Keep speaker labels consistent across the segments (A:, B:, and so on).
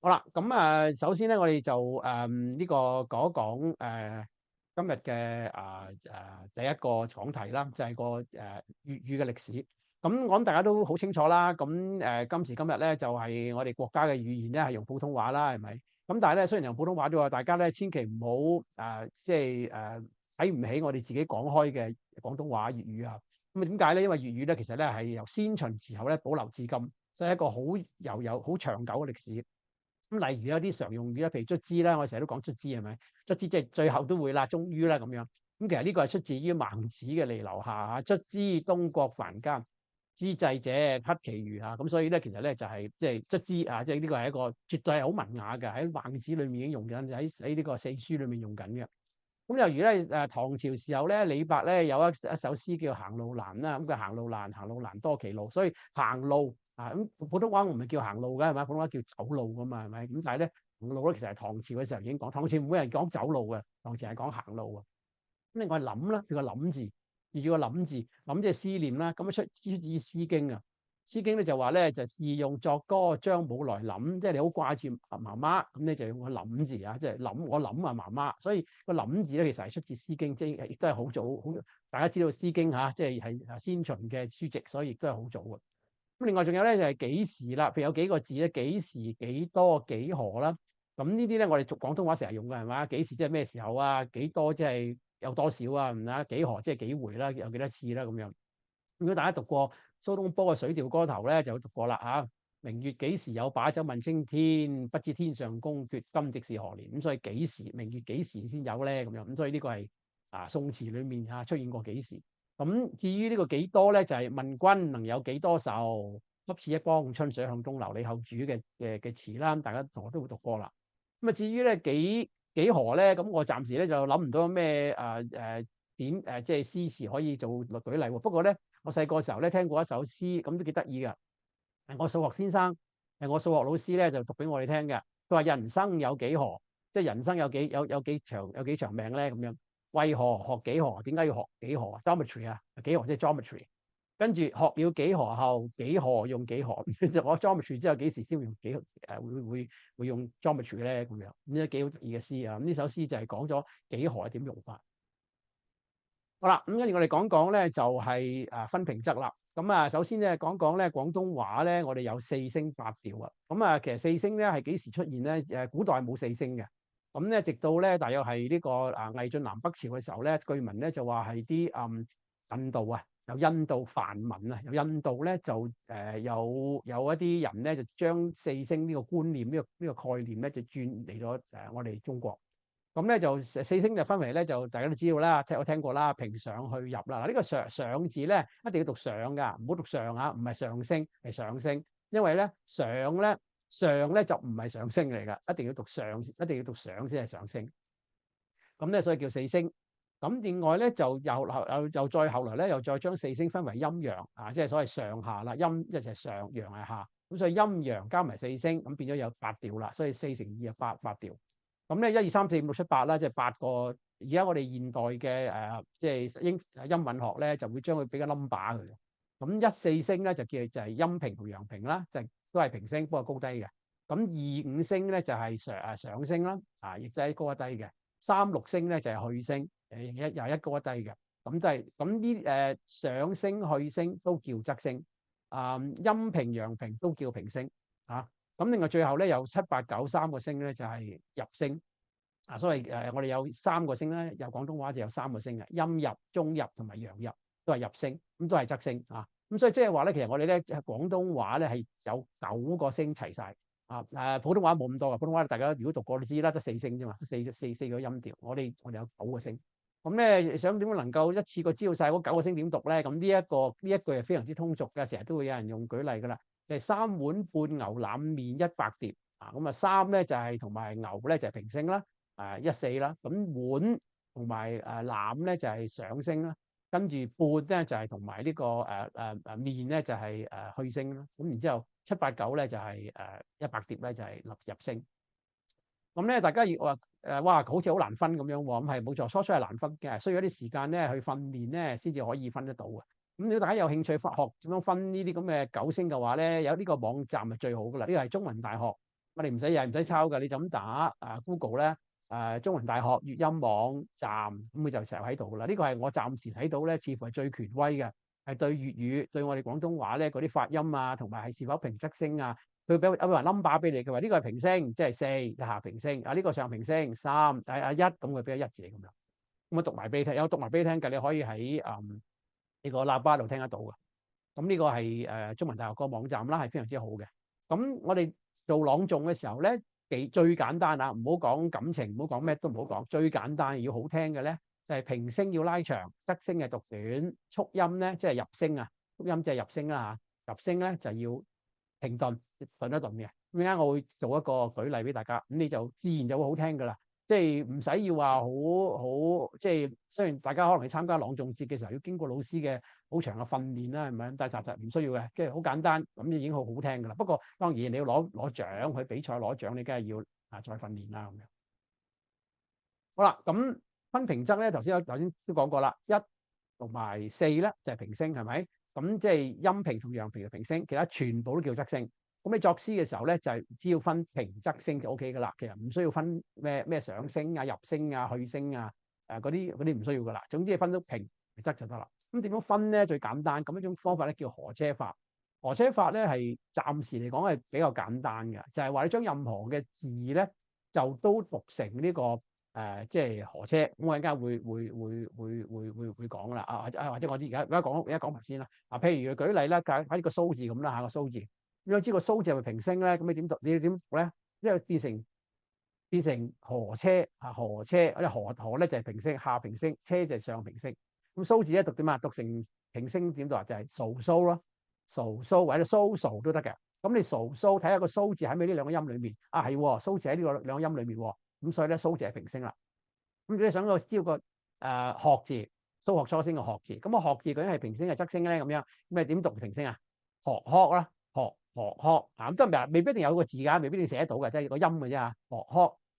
A: 好啦，咁首先咧，我哋就呢個講一講今日嘅第一個講題啦，就係個粵語嘅歷史。咁我諗大家都好清楚啦。咁今時今日咧，就係我哋國家嘅語言咧係用普通話啦，係咪？咁但係咧，雖然用普通話啫喎，大家咧千祈唔好即係睇唔起我哋自己講開嘅廣東話粵語啊。咁啊點解咧？因為粵語咧其實咧係由先秦時候咧保留至今，所以係一個好有好長久嘅歷史。咁例如有啲常用語啦，譬如卒之啦，我成日都講卒之係咪？卒之即係最後都會啦，終於啦咁樣。咁其實呢個係出自於孟子嘅離婁下嚇，卒之東郭繁間，之祭者剋其餘啊。咁所以咧，其實咧就係即係卒之啊，即係呢個係一個絕對係好文雅嘅，喺孟子裏面已經用緊，喺呢個四書裏面用緊嘅。咁又如咧唐朝時候咧，李白咧有一首詩叫行路難啦。咁佢行路難，行路難多歧路，所以行路啊，咁普通話我唔係叫行路嘅係咪？普通話叫走路噶嘛係咪？咁但係咧行路咧其實係唐朝嘅時候已經講，唐朝冇人講走路嘅，唐朝係講行路啊。咁另外諗啦，佢個諗字，粵語個諗字，諗即係思念啦。咁出自《詩經》啊，《詩經》咧就話咧就是用作歌將母來諗，即係你好掛住媽媽，咁你就用個諗字啊，即係諗我諗啊媽媽。所以個諗字咧其實係出自《詩經》，即係亦都係好早好。大家知道《詩經》嚇，即係先秦嘅書籍，所以亦都係好早嘅。咁另外仲有咧就係幾時啦，譬如有幾個字咧，幾時、幾多、幾何啦。咁呢啲咧我哋讀廣東話成日用嘅係嘛？幾時即係咩時候啊？幾多即係有多少啊？唔啊？幾何即係幾回啦？有幾多次啦？咁樣。如果大家讀過蘇東坡嘅《水調歌頭》咧，就讀過啦嚇。明月幾時有把酒問青天，不知天上宮闕今夕是何年。咁所以幾時明月幾時先有咧？咁樣咁所以呢個係宋詞裡面出現過幾時。咁至於呢個幾多咧，就係、是、問君能有幾多愁，恰似一江春水向東流。李後主嘅詞啦，大家同學都會讀過啦。咁至於咧幾何咧，咁我暫時咧就諗唔到咩點即係詩詞可以做舉例喎。不過咧，我細個時候咧聽過一首詩，咁都幾得意㗎。我數學先生我數學老師咧就讀俾我哋聽嘅。佢話人生有幾何，即係人生有幾長命咧咁樣。為何學幾何？點解要學幾何啊？Geometry 啊，幾何即係 geometry。跟住學了幾何後，幾何用幾何？其實我 geometry 之後幾時先會用會用 geometry 咧？咁樣呢啲幾好得意嘅詩啊！咁呢首詩就係講咗幾何係點用法。好啦，咁跟住我哋講講咧，就係分平仄啦。咁首先咧講講咧廣東話咧，我哋有四聲八調啊。咁其實四聲咧係幾時出現咧？古代冇四聲嘅。咁咧直到咧大約係呢個魏晉南北朝嘅時候咧，據聞咧就話係啲印度啊，有印度梵文啊，有印度咧就有一啲人咧就將四聲呢個觀念呢個概念咧就轉嚟咗我哋中國。咁咧就四聲就分為咧，就大家都知道啦，我聽過啦，平上去入啦。嗱，呢個上字咧一定要讀上㗎，唔好讀上啊，唔係上升係上升。因為咧上咧就唔係上升嚟㗎，一定要讀上，一定要讀上先係上升。咁咧所以叫四聲。咁另外咧就又再後來咧又再將四聲分為陰陽啊，即係所謂上下啦，陰一係上，陽係下。咁所以陰陽加埋四聲，咁變咗有八調啦。所以四乘二係八調。咁咧1、2、3、4、5、6、7、8啦，即係八個。而家我哋現代嘅即係英文學咧，就會將佢俾個 number 佢嘅。咁一四聲咧就係陰平同陽平啦，就都係平聲，不過高低嘅。咁二五聲咧就係上升啦，亦都係高一低嘅。三六聲咧就係去聲，又一高一低嘅。咁就係咁呢上升去聲都叫側聲，陰平陽平都叫平聲啊。咁另外最後咧有7、8、9三個聲咧就係入聲所謂我哋有三個聲咧，有廣東話就有三個聲嘅，陰入、中入同埋陽入都係入聲，咁都係側聲啊。咁所以即係話咧，其實我哋咧廣東話咧係有9個聲齊晒普通話冇咁多嘅，普通話大家如果讀過都知啦，得四聲啫嘛，四個音調。我哋有9個聲。咁咧想點樣能夠一次過知道晒嗰9個聲點讀咧？咁呢一句係非常之通俗嘅，成日都會有人用舉例㗎啦。就係3碗半牛腩麵100碟咁啊3咧就係同埋牛咧就係平聲啦，1、4啦。咁碗同埋腩咧就係上聲啦，跟住半咧就係同埋呢個麵咧就係去聲啦。咁然之後7、8、9咧就係100碟咧就係入聲。咁咧大家要話哇好似好難分咁樣喎，咁係冇錯，初初係難分嘅，需要一啲時間咧去訓練咧先至可以分得到嘅。咁如果大家有興趣學點樣分呢啲咁嘅9聲嘅話咧，有呢個網站係最好噶啦。呢個係中文大學我哋唔使又唔使抄㗎，你就咁打Google 咧中文大學粵音網站，咁佢就成日喺度㗎啦。呢個係我暫時睇到咧，似乎係最權威嘅，係對粵語對我哋廣東話咧嗰啲發音啊，同埋係是否平仄聲啊，佢俾有個 number 俾你，佢話呢個係平聲，即係4下平聲，呢個上平聲3，1，咁佢俾咗1字咁樣。咁我讀埋俾你聽，有讀埋俾你聽㗎，你可以喺呢個喇叭度聽得到㗎。咁呢個係中文大學個網站啦，係非常之好嘅。咁我哋做朗誦嘅時候咧，最簡單啊，唔好講感情，唔好講咩都唔好講，最簡單要好聽嘅咧，就係平聲要拉長，仄聲係讀短，促音咧即係入聲啊，促音即係入聲啦嚇，入聲咧就要停頓，頓一頓嘅。咁陣間我會做一個舉例俾大家，咁你就自然就會好聽㗎啦。即係唔使要話好，即係雖然大家可能去參加朗誦節嘅時候要經過老師嘅好長嘅訓練啦，係咪？但係其實唔需要嘅，即係好簡單，咁已經好好聽㗎啦。不過當然你要攞獎去比賽攞獎，你梗係要再訓練啦咁樣。好啦，咁分平仄咧，頭先都講過啦，1同埋4咧就係平聲，係咪？咁即係陰平同陽平嘅平聲，其他全部都叫仄聲。咁你作詩嘅時候咧，就係只要分平仄聲就 O K 㗎啦。其實唔需要分咩上聲啊、入聲啊、去聲啊，嗰啲唔需要㗎啦。總之係分到平仄就得啦。咁點樣分咧？最簡單咁一種方法咧，叫河車法。河車法咧係暫時嚟講係比較簡單嘅，就係話你將任何嘅字咧就都讀成呢個即係河車。咁我陣間會講啦。或者我哋而家講埋先啦。譬如舉例啦，喺呢個蘇字咁啦嚇，個蘇字。如果知個蘇字係咪平聲咧，咁你點讀？你點讀咧？因為變成河車河車，因為河咧就係平聲，下平聲，車就係上平聲。咁蘇字咧讀點啊？讀成平聲點讀啊？就係蘇蘇咯，蘇蘇或者蘇蘇都得嘅。咁你蘇蘇睇下個蘇字喺咪呢兩個音裏面？係蘇字喺呢個兩個音裏面喎。咁所以咧蘇字係平聲啦。咁如果你想知個學字，蘇學初聲嘅學字，咁個學字究竟係平聲係仄聲咧？咁樣咁你點讀平聲啊？學啦，學咁都未必一定有個字㗎，未必一定寫得到嘅，即係個音嘅啫嚇。學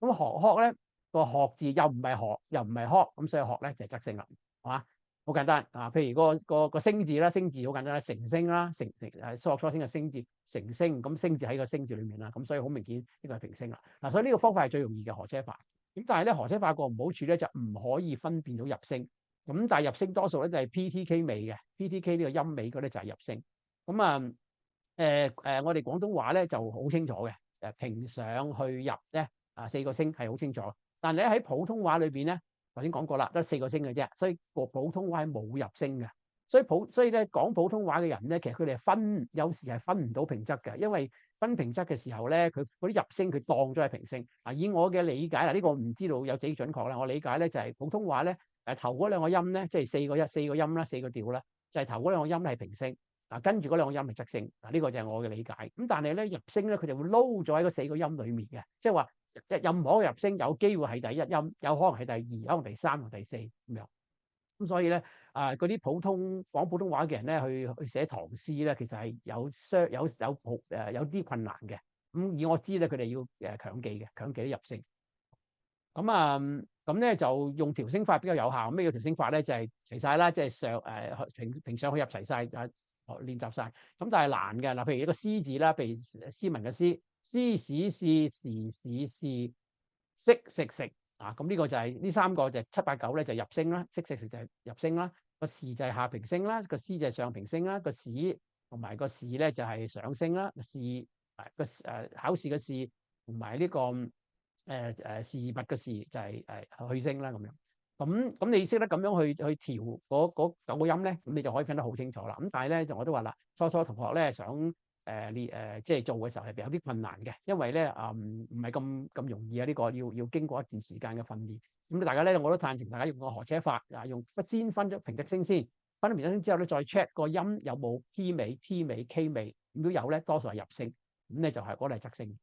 A: 咁學咧個學字又唔係學又唔係學，咁所以學咧就係仄聲啦，係嘛？好簡單譬如個聲字啦，聲字好簡單啦，成聲啦，蘇學初聲嘅聲字成聲，咁聲字喺個聲字裏面啦，咁所以好明顯呢個係平聲啦。所以呢個方法係最容易嘅河車法。咁但係咧河車法個唔好處咧就唔可以分辨到入聲。咁但係入聲多數咧就係 PTK 尾嘅，PTK 呢個音尾嗰啲就係入聲。咁我哋廣東話咧就好清楚嘅，平上去入咧4個聲係好清楚。但係咧喺普通話裏邊咧，頭先講過啦，得4個聲嘅啫，所以個普通話係冇入聲嘅。所以咧講普通話嘅人咧，其實佢哋有時係分唔到平仄嘅，因為分平仄嘅時候咧，佢嗰啲入聲佢當咗係平聲。以我嘅理解啦，呢個唔知道有幾準確啦。我理解咧就係普通話咧頭嗰兩個音咧，即係4個音啦，4個調啦，就係頭嗰兩個音係平聲。跟住嗰兩個音係仄聲，呢個就係我嘅理解。咁但係咧入聲咧，佢就會撈咗喺嗰4個音裡面嘅，即係話任何嘅入聲有機會係第一音，有可能係第2，可能第3同第4咁樣。咁所以咧嗰啲講普通話嘅人咧，去寫唐詩咧，其實係有啲困難嘅。咁以我知咧，佢哋要強記啲入聲。咁咧就用調聲法比較有效。咩叫調聲法咧？就係齊晒啦，即係平上去入齊晒練習晒。咁但係難嘅嗱，譬如一個詩字啦，譬如斯文嘅詩，詩史事時事食食咁呢個就係呢3個就係7、8、9咧就入聲啦，食就係入聲啦，個時就係下平聲啦，個詩就係上平聲啦，個史同埋個試咧就係上聲啦，試考試嘅試同埋呢個事物嘅事就係去聲啦咁樣。咁你識得咁樣去調嗰9個音咧，咁你就可以分得好清楚啦。咁但係咧就我都話啦，初同學咧想即係做嘅時候係有啲困難嘅，因為咧唔係咁容易啊。呢個要經過一段時間嘅訓練。咁大家咧我都贊成大家用個河車法用先分咗平仄聲先，分咗平仄聲之後咧再 check 個音有冇 P 尾、T 尾、K 尾，如果有咧多數係入聲，咁咧就係嗰度係仄聲。